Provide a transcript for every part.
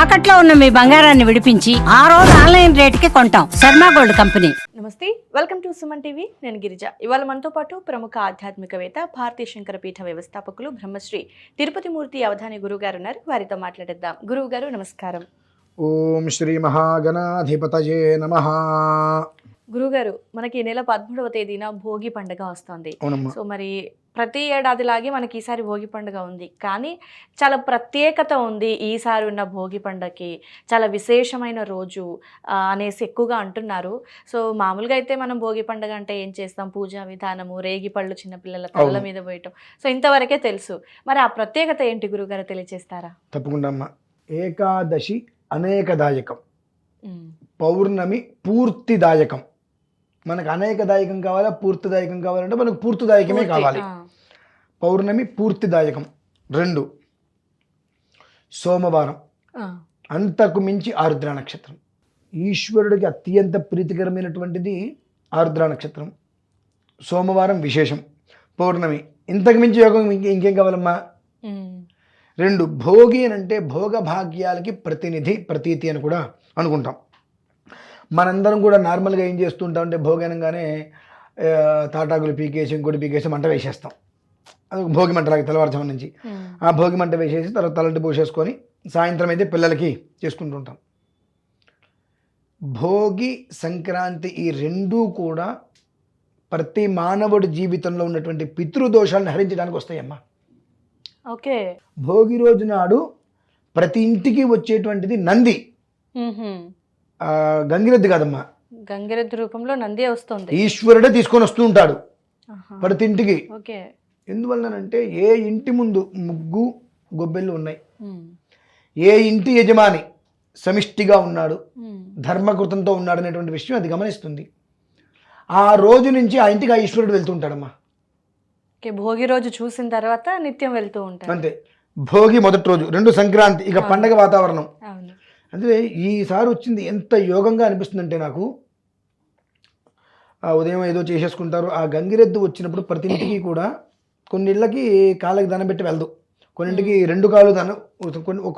తాకట్లో ఉన్న మీ బంగారాన్ని విడిపించి ఆ రోజు ఆన్లైన్ రేటుకి కొంటాం. Sharma gold company. నమస్తే, వెల్కమ్ టు సుమన్ టీవీ. నేను గిరిజ. ఇవాళ మనతో పాటు ప్రముఖ ఆధ్యాత్మికవేత్త, భారతీయ శంకర పీఠ వ్యవస్థాపకులు, బ్రహ్మశ్రీ తిరుపతి మూర్తి అవధాని గురువు గారు ఉన్నారు. వారితో మాట్లాడేద్దాం. గురువు గారు నమస్కారం. ఓం శ్రీ మహాగణాధిపతయే నమః. గురుగారు, మనకి ఈ నెల 13వ తేదీన భోగి పండుగ వస్తుంది. అవునమ్మా. సో మరి ప్రతి ఏడాదిలాగే మనకి ఈసారి భోగి పండుగ ఉంది, కానీ చాలా ప్రత్యేకత ఉంది ఈసారి ఉన్న భోగి పండుగకి. చాలా విశేషమైన రోజు అనేసి ఎక్కువగా అంటున్నారు. సో మామూలుగా అయితే మనం భోగి పండుగ అంటే ఏం చేస్తాం, పూజా విధానము, రేగి పళ్ళు చిన్నపిల్లల తల మీద పోయటం, సో ఇంతవరకే తెలుసు. మరి ఆ ప్రత్యేకత ఏంటి గురుగారు, తెలియజేస్తారా? తప్పకుండా అమ్మా. ఏకాదశి అనేకదాయకం, పౌర్ణమి పూర్తిదాయకం. మనకు అనేకదాయకం కావాలా, పూర్తిదాయకం కావాలంటే మనకు పూర్తిదాయకమే కావాలి. పౌర్ణమి పూర్తిదాయకం. 2 సోమవారం, అంతకు మించి ఆరుద్ర నక్షత్రం. ఈశ్వరుడికి అత్యంత ప్రీతికరమైనటువంటిది ఆరుద్ర నక్షత్రం. సోమవారం విశేషం, పౌర్ణమి. ఇంతకు మించి యోగం ఇంకేం కావాలమ్మా? 2 భోగి అని అంటే భోగభాగ్యాలకి ప్రతినిధి, ప్రతీతి అని కూడా అనుకుంటాం. మనందరం కూడా నార్మల్గా ఏం చేస్తూ ఉంటాం అంటే భోగనంగానే తాటాకులు పీకేసి ఇంకోటి పీకేసి మంట వేసేస్తాం. అది భోగి మంటలాగా తెల్లవారుజాము నుంచి ఆ భోగి మంట వేసేసి తర్వాత తలంటి పోసేసుకొని సాయంత్రం అయితే పిల్లలకి చేసుకుంటూ ఉంటాం. భోగి, సంక్రాంతి ఈ 2 కూడా ప్రతి మానవుడి జీవితంలో ఉన్నటువంటి పితృదోషాలను హరించడానికి వస్తాయమ్మా. ఓకే. భోగి రోజు నాడు ప్రతి ఇంటికి వచ్చేటువంటిది నంది. గంగిరెద్దు కాదమ్మా, గంగిరెద్దు రూపంలో నంది వస్తుంది. ఈశ్వరుడే తీసుకొని వస్తూ ఉంటాడు ప్రతి ఇంటికి. ఓకే. ఎందువల్లనంటే ఏ ఇంటి ముందు ముగ్గు గొబ్బెళ్ళు ఉన్నాయి, ఏ ఇంటి యజమాని సమిష్టిగా ఉన్నాడు, ధర్మకృతంతో ఉన్నాడు అనేటువంటి విషయం అది గమనిస్తుంది. ఆ రోజు నుంచి ఆ ఇంటికి ఆ ఈశ్వరుడు వెళ్తూ ఉంటాడమ్మా. భోగి రోజు చూసిన తర్వాత నిత్యం వెళ్తూ ఉంటాడు. అంతే. భోగి మొదటి రోజు, 2 సంక్రాంతి, ఇక పండగ వాతావరణం. అంటే ఈసారి వచ్చింది ఎంత యోగంగా అనిపిస్తుందంటే నాకు. ఉదయం ఏదో చేసేసుకుంటారు. ఆ గంగిరెద్దు వచ్చినప్పుడు ప్రతి ఇంటికి కూడా కొన్ని ఇళ్ళకి కాళ్ళకి దండం పెట్టి వెళ్దు, కొన్నింటికి 2 కాళ్ళు దండం,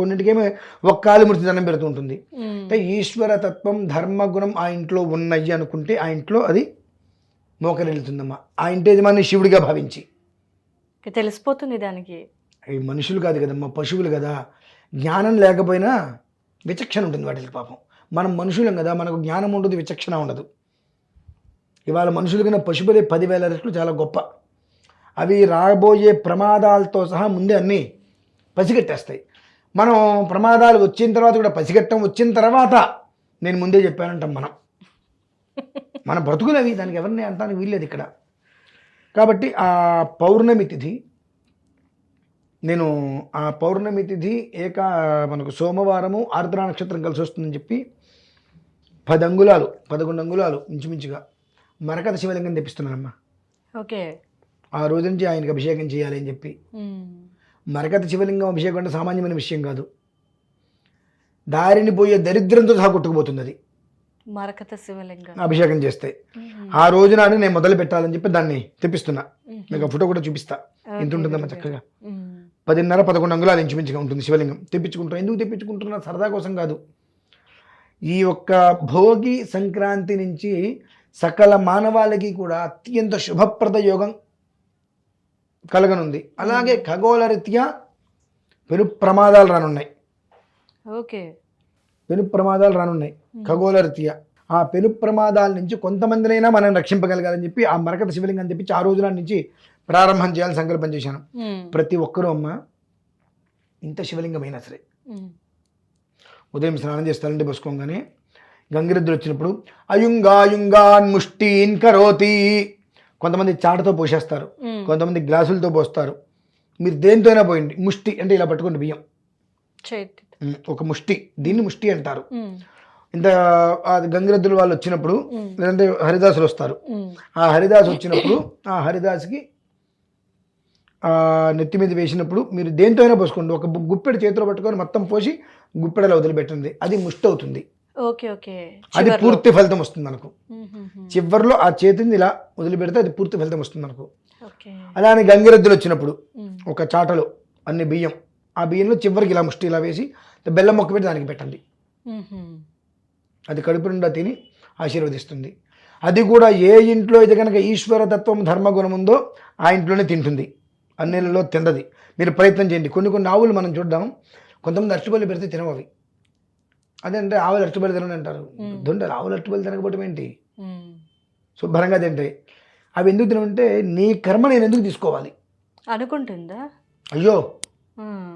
కొన్నింటికేమో 1 కాలు ముడిచి దండం పెడుతూ ఉంటుంది. అంటే ఈశ్వర తత్వం, ధర్మగుణం ఆ ఇంట్లో ఉన్నాయి అనుకుంటే ఆ ఇంట్లో అది మోకరిల్లుతుందమ్మా. ఆ ఇంటి యజమాని శివుడిగా భావించి. తెలిసిపోతుంది దానికి. అవి మనుషులు కాదు కదమ్మా, పశువులు కదా. జ్ఞానం లేకపోయినా విచక్షణ ఉంటుంది వాటికి. పాపం మనం మనుషులం కదా, మనకు జ్ఞానం ఉండదు, విచక్షణ ఉండదు. ఇవాళ మనుషుల కన్నా పశువులే 10,000 రెట్లు చాలా గొప్ప. అవి రాబోయే ప్రమాదాలతో సహా ముందే అన్నీ పసిగట్టేస్తాయి. మనం ప్రమాదాలు వచ్చిన తర్వాత కూడా పసిగట్టం, వచ్చిన తర్వాత నేను ముందే చెప్పానంటాం మనం. మన బ్రతుకులవి, దానికి ఎవరిని అంటానికి వీల్లేదు ఇక్కడ. కాబట్టి ఆ పౌర్ణమి తిథి, నేను ఆ పౌర్ణమి తిథి మనకు సోమవారము ఆర్ద్ర నక్షత్రం కలిసి వస్తుందని చెప్పి 10 అంగుళాలు 11 అంగుళాలు ఇంచుమించుగా మరకత శివలింగం తెప్పిస్తున్నానమ్మా. ఓకే. ఆ రోజు నుంచి ఆయనకి అభిషేకం చేయాలి అని చెప్పి. మరకత శివలింగం అభిషేకం అంటే సామాన్యమైన విషయం కాదు. దారిని పోయే దరిద్రంతో సహా కొట్టుకుపోతుంది అది మరకత శివలింగం అభిషేకం చేస్తే. ఆ రోజు నాడు నేను మొదలు పెట్టాలని చెప్పి దాన్ని తెప్పిస్తున్నా. మీకు ఫోటో కూడా చూపిస్తా. ఎంత ఉంటుందమ్మా చక్కగా. 10.5-11 అంగుళాలు ఇంచుమించుగా ఉంటుంది శివలింగం. తెప్పించుకుంటాం. ఎందుకు తెప్పించుకుంటున్నా? సరదా కోసం కాదు. ఈ ఒక్క భోగి సంక్రాంతి నుంచి సకల మానవాళికి కూడా అత్యంత శుభప్రద యోగం కలగనుంది. అలాగే ఖగోళ రీత్యా పెను ప్రమాదాలు రానున్నాయి. ఓకే. పెను ప్రమాదాలు రానున్నాయి ఖగోళ రీత్యా. ఆ పెను ప్రమాదాల నుంచి కొంతమందినైనా మనం రక్షింపగలగాలని చెప్పి ఆ మరకత శివలింగం తెప్పించి ఆ రోజుల నుంచి ప్రారంభం చేయాలని సంకల్పం చేశాను. ప్రతి ఒక్కరూ అమ్మ, ఇంత శివలింగమైనా సరే ఉదయం స్నానం చేసి తలంటి పోసుకోగానే గంగిరెద్దులు వచ్చినప్పుడు అయుంగాయుంగాన్ ముష్టీన్ కరోతి. కొంతమంది చాటతో పోసేస్తారు, కొంతమంది గ్లాసులతో పోస్తారు. మీరు దేనితో అయినా పోయింది. ముష్టి అంటే ఇలా పట్టుకోండి బియ్యం, ఒక ముష్టి, దీన్ని ముష్టి అంటారు. ఇంత గంగిరెద్దులు వాళ్ళు వచ్చినప్పుడు, లేదంటే హరిదాసులు వస్తారు. ఆ హరిదాసు వచ్చినప్పుడు ఆ హరిదాసుకి నెత్తి మీద వేసినప్పుడు మీరు దేంతో అయినా పోసుకోండి. ఒక గుప్పెడు చేతిలో పట్టుకొని మొత్తం పోసి గుప్పెడలో వదిలిపెట్టండి. అది ముష్టి అవుతుంది. అది పూర్తి ఫలితం వస్తుంది మనకు. చివరిలో ఆ చేతిని ఇలా వదిలిపెడితే అది పూర్తి ఫలితం వస్తుంది మనకు. అలానే గంగిరెద్దులు వచ్చినప్పుడు ఒక చాటలో అన్ని బియ్యం, ఆ బియ్యంలో చివరికి ఇలా ముష్టి ఇలా వేసి బెల్లం మొక్క పెట్టి దానికి పెట్టండి. మ్మ్. అది కడుపు నిండా తిని ఆశీర్వదిస్తుంది. అది కూడా ఏ ఇంట్లో అయితే కనుక ఈశ్వర తత్వం ధర్మగుణం ఉందో ఆ ఇంట్లోనే తింటుంది, అన్నిళ్ళలో తిండది. మీరు ప్రయత్నం చేయండి. కొన్ని ఆవులు మనం చూద్దాం, కొంతమంది అరటిపళ్ళు పెడితే తినవవి. అదేంటే ఆవులు అరటిపళ్ళు తినని అంటారు. దొండలు ఆవులు అరటిపళ్ళు తినకపోవడం ఏంటి? మ్మ్. శుభ్రంగా తింటాయి. అవి ఎందుకు తినమంటే నీ కర్మ నేను ఎందుకు తీసుకోవాలి అనుకుంటుందా? అయ్యో మ్మ్.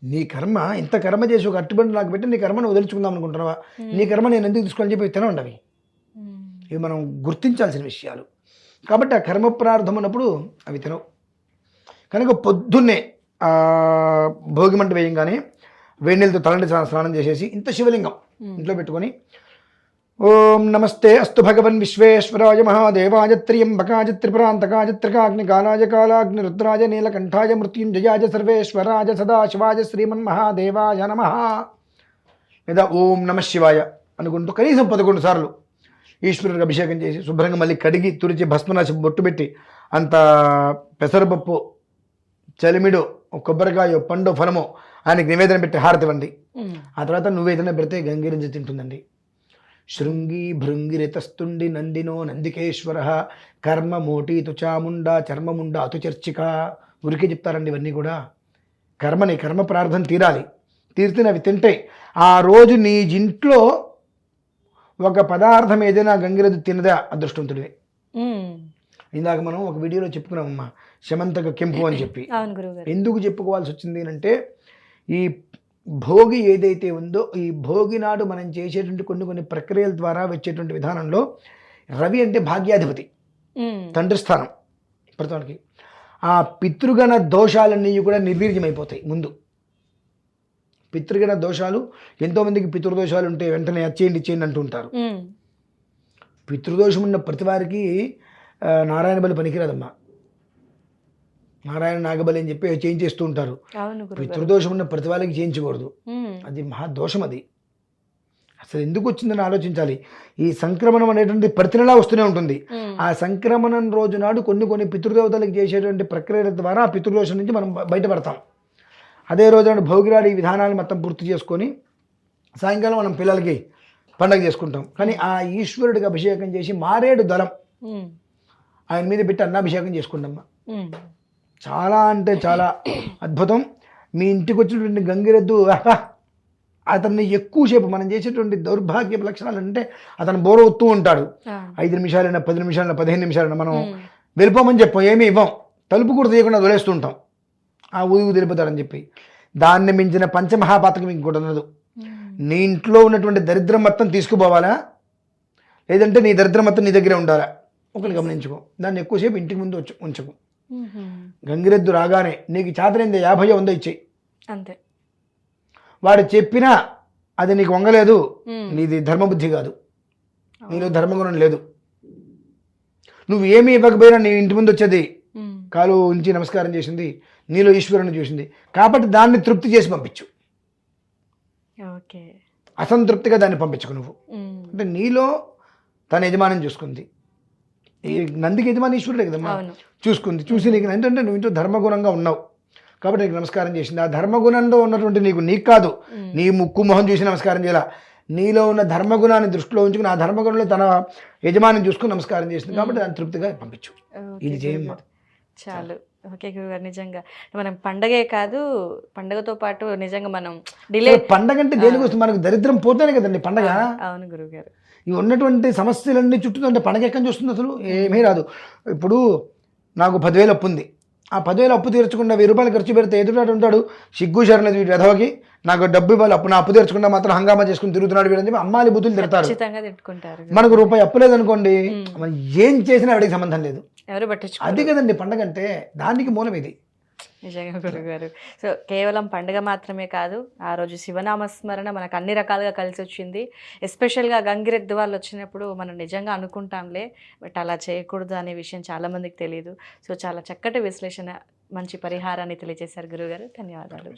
నీ కర్మ ఇంత కర్మ చేసి ఒక అరటిపండు నాకు పెట్టి నీ కర్మను వదిలించుకుందాం అనుకుంటున్నావా? నీ కర్మ నేను ఎందుకు తీసుకోవాలని చెప్పి తినండి అవి. మ్మ్. ఇవి మనం గుర్తించాల్సిన విషయాలు. కాబట్టి ఆ కర్మ ప్రార్థం ఉన్నప్పుడు అవి తినవు. కనుక పొద్దున్నే భోగి మంట వేయంగానే వేడి నీళ్ళతో తలంటి స్నానం చేసేసి ఇంత శివలింగం ఇంట్లో పెట్టుకొని ఓం నమస్తే అస్తు భగవన్ విశ్వేశ్వరాయ మహాదేవాయ త్ర్యంబకాయ త్రిపురాంతకాయ త్రికాగ్నికాలాయ కాలాగ్ని రుద్రాయ నీలకంఠాయ మృత్యుంజయాయ సర్వేశ్వరాయ సదాశివాయ శ్రీమన్మహాదేవాయ నమః లేదా ఓం నమ శివాయ అనుకుంటూ కనీసం 11 సార్లు ఈశ్వరుడికి అభిషేకం చేసి శుభ్రంగా మళ్ళీ కడిగి తుడిచి భస్మనాశి బొట్టు పెట్టి అంత పెసరపప్పు చలిమిడు కొబ్బరికాయ పండు ఫలము ఆయనకి నివేదన పెట్టి హారతి ఇవ్వండి. ఆ తర్వాత నువ్వేదైనా పెడితే గంగిరించి తింటుందండి. శృంగి భృంగిరితస్తుండి నందినో నందికేశ్వర కర్మ మోటీతు చాముండా చర్మముండా అతు చర్చిక. ఉరికి చెప్తారండి ఇవన్నీ కూడా. కర్మ ప్రార్థన తీరాలి. తీరితే అవి తింటాయి. ఆ రోజు నీ ఇంట్లో ఒక పదార్థం ఏదైనా గంగిరెద్దు తినదా అదృష్టవంతుడివే. ఇందాక మనం ఒక వీడియోలో చెప్పుకున్నామమ్మా శమంతక కెంపు అని చెప్పి. ఎందుకు చెప్పుకోవాల్సి వచ్చింది అంటే ఈ భోగి ఏదైతే ఉందో ఈ భోగి నాడు మనం చేసేటువంటి కొన్ని ప్రక్రియల ద్వారా వచ్చేటువంటి విధానంలో రవి అంటే భాగ్యాధిపతి, తండ్రి స్థానం ప్రతివానికి. ఆ పితృగణ దోషాలన్నీ కూడా నిర్వీర్యమైపోతాయి. ముందు పితృగణ దోషాలు, ఎంతోమందికి పితృదోషాలు ఉంటే వెంటనే అచ్చేయండి ఇచ్చేయండి అంటూ ఉంటారు. పితృదోషం ఉన్న ప్రతి వారికి నారాయణ బలి పనికిరాదమ్మా. నారాయణ నాగబలి అని చెప్పి చేయించేస్తూ ఉంటారు. పితృదోషం ఉన్న ప్రతి వాళ్ళకి చేయించకూడదు, అది మహాదోషం. అది అసలు ఎందుకు వచ్చిందని ఆలోచించాలి. ఈ సంక్రమణం అనేటువంటి ప్రతి నెలా వస్తూనే ఉంటుంది. ఆ సంక్రమణం రోజు నాడు కొన్ని పితృదేవతలకు చేసేటువంటి ప్రక్రియల ద్వారా ఆ పితృదోషం నుంచి మనం బయటపడతాం. అదే రోజు నాడు భోగిరాడు ఈ విధానాలు మొత్తం పూర్తి చేసుకొని సాయంకాలం మనం పిల్లలకి పండగ చేసుకుంటాం. కానీ ఆ ఈశ్వరుడికి అభిషేకం చేసి మారేడు దళం ఆయన మీద పెట్టి అన్నాభిషేకం చేసుకుంటాం. చాలా అంటే చాలా అద్భుతం. మీ ఇంటికి వచ్చినటువంటి గంగిరెద్దు అతన్ని ఎక్కువసేపు మనం చేసేటువంటి దౌర్భాగ్య లక్షణాలు అంటే అతను బోరవుతూ ఉంటాడు. 5 నిమిషాలైనా 10 నిమిషాలైనా 15 నిమిషాలైనా మనం వెళ్ళిపోమని చెప్పాం, ఏమీ ఇవ్వం, తలుపు కూడా తీయకుండా వదిలేస్తూ ఉంటాం. ఆ ఊదిగు తెలిపోతాడని చెప్పి. దాన్ని మించిన పంచమహాపాతకం ఇంకోటి ఉండదు. నీ ఇంట్లో ఉన్నటువంటి దరిద్రం మొత్తం తీసుకుపోవాలా, లేదంటే నీ దరిద్రం మొత్తం నీ దగ్గరే ఉండాలా, ఒకటి గమనించుకో. దాన్ని ఎక్కువసేపు ఇంటికి ముందు ఉంచకు. గంగిరెద్దు రాగానే నీకు చేతనైంది 50 100 ఇచ్చేయి అంతే. వాడు చెప్పినా అది నీకు వంగలేదు, నీది ధర్మబుద్ధి కాదు, నీలో ధర్మగుణం లేదు. నువ్వు ఏమీ ఇవ్వకపోయినా నీ ఇంటి ముందు వచ్చేది కాలు ఉంచి నమస్కారం చేసింది, నీలో ఈశ్వరుని చూసింది కాబట్టి దాన్ని తృప్తి చేసి పంపించు. అసంతృప్తిగా దాన్ని పంపించుకు నువ్వు. అంటే నీలో తన యజమానం చూసుకుంది. ఈ నందికి యజమాని ఈశ్వరుడే కదమ్మా, చూసుకుంది. చూసి నీకు ఏంటంటే నువ్వు ఇంట్లో ధర్మగుణంగా ఉన్నావు కాబట్టి నీకు నమస్కారం చేసింది. ఆ ధర్మగుణంలో ఉన్నటువంటి నీకు కాదు, నీ ముక్కు మొహం చూసి నమస్కారం చేయాల, నీలో ఉన్న ధర్మగుణాన్ని దృష్టిలో ఉంచుకుని ఆ ధర్మగుణంలో తన యజమాని చూసుకుని నమస్కారం చేసింది కాబట్టి దాన్ని తృప్తిగా పంపించు. ఇది చేయమ్మా చాలు. ఓకే గురుగారు, నిజంగా మనం పండగే కాదు, పండగతో పాటు నిజంగా మనం డిలే పండగ అంటే దేనికోసం, మనకు దరిద్రం పోతేనే కదండి పండగ. అవును గురుగారు. ఇవి ఉన్నటువంటి సమస్యలన్నీ చుట్టూ పండగ ఎక్కడి చూస్తుంది, అసలు ఏమీ రాదు. ఇప్పుడు నాకు 10,000 అప్పు ఉంది, ఆ 10,000 అప్పు తీర్చకుండా 1,000 రూపాయలు ఖర్చు పెడితే ఎదురునాడు ఉంటాడు, సిగ్గు శరణది వీటి వెధవకి, నాకు డబ్బు ఇవ్వాలి, అప్పు నా అప్పు తీర్చకుండా మాత్రం హంగామా చేసుకుని తిరుగుతున్నాడు వీడని చెప్పి అమ్మాలి బుద్ధులు తిడతారు. మనకు రూపాయి అప్పు లేదనుకోండి, మనం ఏం చేసినా వాడికి సంబంధం లేదు, ఎవరు పట్టించుకోరు. అది కదండి పండగ అంటే, దానికి మూలం ఇది. నిజంగా గురుగారు. సో కేవలం పండుగ మాత్రమే కాదు, ఆ రోజు శివనామస్మరణ మనకు అన్ని రకాలుగా కలిసి వచ్చింది. ఎస్పెషల్గా గంగిరెద్దు వాళ్ళు వచ్చినప్పుడు మనం నిజంగా అనుకుంటాంలే, బట్ అలా చేయకూడదు అనే విషయం చాలామందికి తెలియదు. సో చాలా చక్కటి విశ్లేషణ, మంచి పరిహారాన్ని తెలియజేశారు గురుగారు. ధన్యవాదాలు.